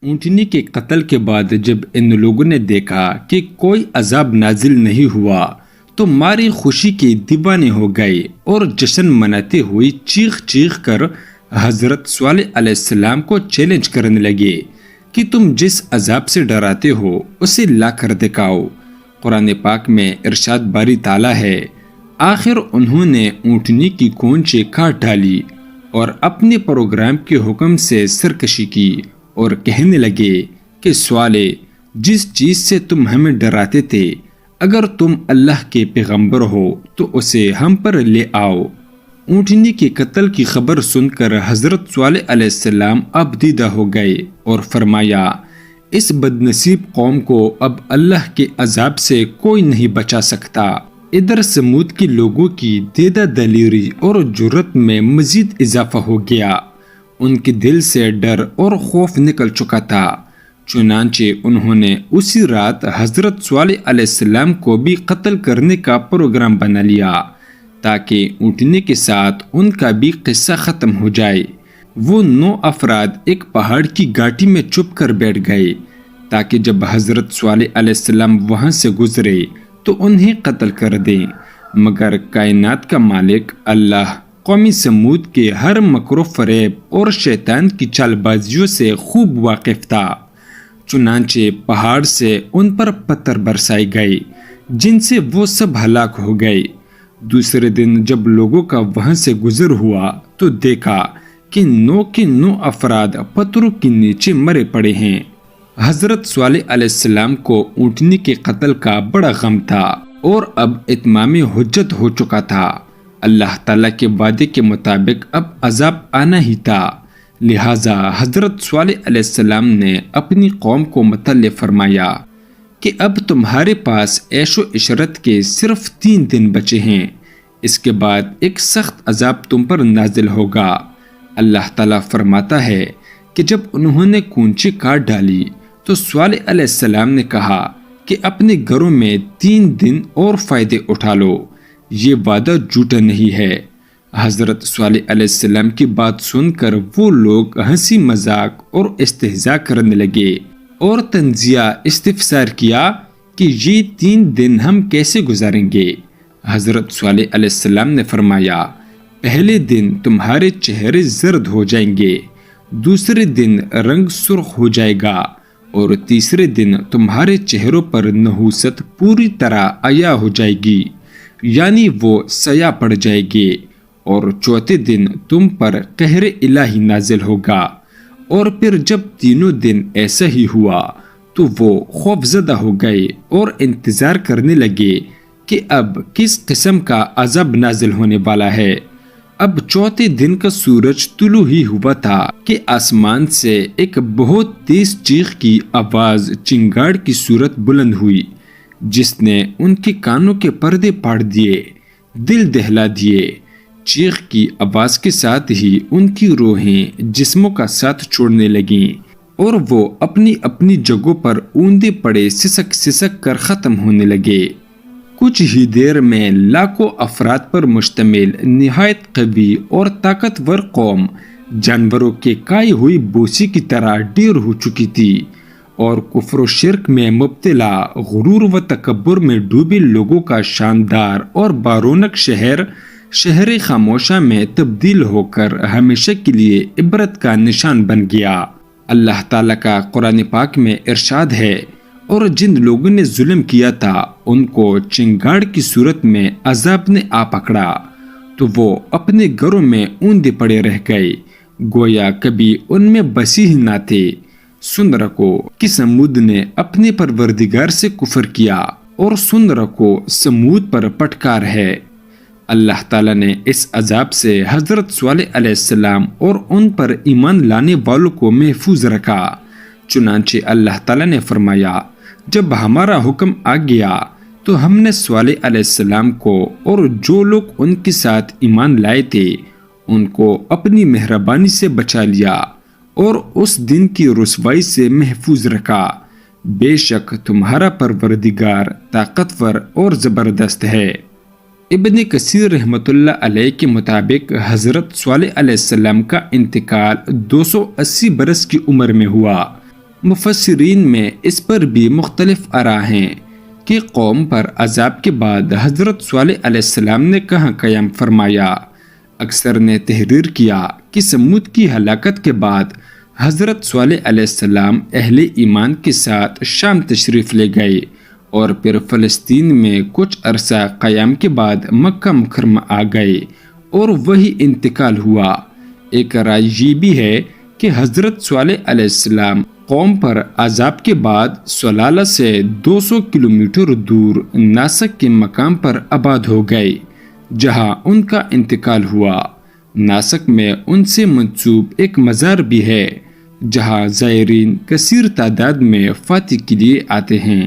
اونٹنی کے قتل کے بعد جب ان لوگوں نے دیکھا کہ کوئی عذاب نازل نہیں ہوا تو ماری خوشی کے دیوانے ہو گئے اور جشن مناتے ہوئے چیخ چیخ کر حضرت صالح علیہ السلام کو چیلنج کرنے لگے کہ تم جس عذاب سے ڈراتے ہو اسے لا کر دکھاؤ۔ قرآن پاک میں ارشاد باری تعالیٰ ہے، آخر انہوں نے اونٹنی کی کونچیں کاٹ ڈالی اور اپنے پروگرام کے حکم سے سرکشی کی اور کہنے لگے کہ صالح، جس چیز سے تم ہمیں ڈراتے تھے، اگر تم اللہ کے پیغمبر ہو تو اسے ہم پر لے آؤ۔ اونٹنی کے قتل کی خبر سن کر حضرت صالح علیہ السلام اب دیدہ ہو گئے اور فرمایا، اس بد نصیب قوم کو اب اللہ کے عذاب سے کوئی نہیں بچا سکتا۔ ادھر سمود کے لوگوں کی دیدہ دلیری اور جرت میں مزید اضافہ ہو گیا۔ ان کے دل سے ڈر اور خوف نکل چکا تھا، چنانچہ انہوں نے اسی رات حضرت صالح علیہ السلام کو بھی قتل کرنے کا پروگرام بنا لیا تاکہ اونٹنے کے ساتھ ان کا بھی قصہ ختم ہو جائے۔ وہ 9 افراد ایک پہاڑ کی گھاٹی میں چھپ کر بیٹھ گئے تاکہ جب حضرت صالح علیہ السلام وہاں سے گزرے تو انہیں قتل کر دیں، مگر کائنات کا مالک اللہ قومی سمود کے ہر مکر و فریب اور شیطان کی چال بازیوں سے خوب واقف تھا، چنانچہ پہاڑ سے ان پر پتھر برسائے گئے جن سے وہ سب ہلاک ہو گئے۔ دوسرے دن جب لوگوں کا وہاں سے گزر ہوا تو دیکھا کہ 9 کے 9 افراد پتھروں کے نیچے مرے پڑے ہیں۔ حضرت صالح علیہ السلام کو اونٹنی کے قتل کا بڑا غم تھا اور اب اتمام حجت ہو چکا تھا۔ اللہ تعالیٰ کے وعدے کے مطابق اب عذاب آنا ہی تھا، لہٰذا حضرت صالح علیہ السلام نے اپنی قوم کو مطلع فرمایا کہ اب تمہارے پاس عیش و عشرت کے صرف 3 دن بچے ہیں، اس کے بعد ایک سخت عذاب تم پر نازل ہوگا۔ اللہ تعالیٰ فرماتا ہے کہ جب انہوں نے کونچی کاٹ ڈالی تو صالح علیہ السلام نے کہا کہ اپنے گھروں میں 3 دن اور فائدے اٹھا لو، یہ وعدہ جھوٹا نہیں ہے۔ حضرت صالح علیہ السلام کی بات سن کر وہ لوگ ہنسی مذاق اور استہزاء کرنے لگے اور تنزیہ استفسار کیا کہ یہ 3 دن ہم کیسے گزاریں گے۔ حضرت صالح علیہ السلام نے فرمایا، پہلے دن تمہارے چہرے زرد ہو جائیں گے، دوسرے دن رنگ سرخ ہو جائے گا اور تیسرے دن تمہارے چہروں پر نحوست پوری طرح عیا ہو جائے گی، یعنی وہ سیاہ پڑ جائے گے، اور چوتھے دن تم پر قہر الہی نازل ہوگا۔ اور پھر جب تینوں دن ایسا ہی ہوا تو وہ خوف زدہ ہو گئے اور انتظار کرنے لگے کہ اب کس قسم کا عذاب نازل ہونے والا ہے۔ اب چوتھے دن کا سورج طلوع ہی ہوا تھا کہ آسمان سے ایک بہت تیز چیخ کی آواز چنگاڑ کی صورت بلند ہوئی، جس نے ان کے کانوں کے پردے پھاڑ دیے، دل دہلا دیے۔ چیخ کی آواز کے ساتھ ہی ان کی روحیں جسموں کا ساتھ چھوڑنے لگیں اور وہ اپنی اپنی جگہوں پر اوندے پڑے سسک سسک کر ختم ہونے لگے۔ کچھ ہی دیر میں لاکھوں افراد پر مشتمل نہایت قوی اور طاقتور قوم جانوروں کے کھائی ہوئی بوسی کی طرح ڈھیر ہو چکی تھی، اور کفر و شرک میں مبتلا، غرور و تکبر میں ڈوبے لوگوں کا شاندار اور بارونق شہر خاموشہ میں تبدیل ہو کر ہمیشہ کے لیے عبرت کا نشان بن گیا۔ اللہ تعالیٰ کا قرآن پاک میں ارشاد ہے، اور جن لوگوں نے ظلم کیا تھا ان کو چنگاڑ کی صورت میں عذاب نے آ پکڑا تو وہ اپنے گھروں میں اوندے پڑے رہ گئے، گویا کبھی ان میں بسی ہی نہ تھے۔ سن رکھو کہ سمود نے اپنے پروردگار سے کفر کیا، اور سن رکھو سمود پر پٹکار ہے۔ اللہ تعالیٰ نے اس عذاب سے حضرت صالح علیہ السلام اور ان پر ایمان لانے والوں کو محفوظ رکھا، چنانچہ اللہ تعالیٰ نے فرمایا، جب ہمارا حکم آ گیا تو ہم نے صالح علیہ السلام کو اور جو لوگ ان کے ساتھ ایمان لائے تھے ان کو اپنی مہربانی سے بچا لیا اور اس دن کی رسوائی سے محفوظ رکھا۔ بے شک تمہارا پروردگار طاقتور اور زبردست ہے۔ ابن کثیر رحمۃ اللہ علیہ کے مطابق حضرت صالح علیہ السلام کا انتقال 280 برس کی عمر میں ہوا، مفسرین میں اس پر بھی مختلف آراء ہیں کہ قوم پر عذاب کے بعد حضرت صالح علیہ السلام نے کہاں قیام فرمایا۔ اکثر نے تحریر کیا کہ سمود کی ہلاکت کے بعد حضرت صالح علیہ السلام اہل ایمان کے ساتھ شام تشریف لے گئے اور پھر فلسطین میں کچھ عرصہ قیام کے بعد مکہ مکرمہ آ گئے اور وہی انتقال ہوا۔ ایک رائے یہ بھی ہے کہ حضرت صالح علیہ السلام قوم پر عذاب کے بعد سلالہ سے 200 کلومیٹر دور ناسک کے مقام پر آباد ہو گئے جہاں ان کا انتقال ہوا۔ ناسک میں ان سے منسوب ایک مزار بھی ہے جہاں زائرین کثیر تعداد میں فاتح کے لیے آتے ہیں۔